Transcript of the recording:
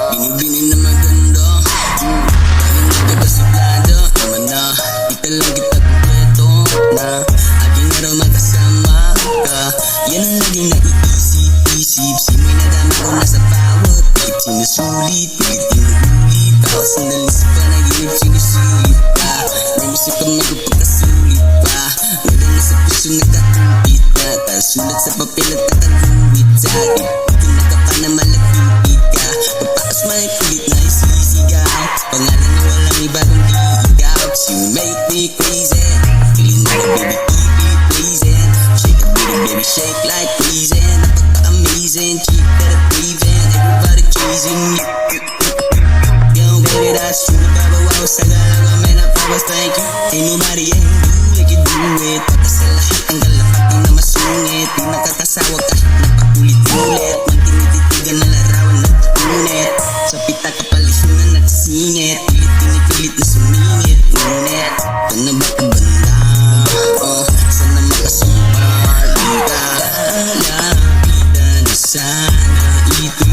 Binibini na maganda, laging nagkakasiplado. Naman na, kita lang kita kumpleto na aking araw magkasama ka. Yan ang laging naiisip-isip. Simoy na dami ko nasa bawat tip. Sinusulit, pilit inuulit. Bawat sandali sa panaginip, sinusulit ka. May gusto ka magpagkasulit pa. Ngayon na sa puso nagkatumpit na. Kasulat sa papel at nakaguwit sa akin. Pinaka pa na malagpipit ka. Papakas may kulit na isisigaw. Pangalan na walang iba kundi ikaw. You make me crazy. Feeling na baby, keep it blazing. Shake a booty, baby, shake like crazy. Napaka-amazing, chick that I'm craving. Everybody chasing you. Yo, baby, that's true. Nababawaw sa galaw, may napawas, thank you. Ain't nobody ain't you, I can do it. Pagka sa lahat ng galapak na masungit. Di nakakasawa kahit napakulit-ulit. Mantinititigan na larawan ng tunit. Sa pita kapalisyon na nagsingit. Pilit-pinipilit na sumingit. Ngunit, ano ba ka banda? Sana makasumpali ka. Lapitan na sana ito.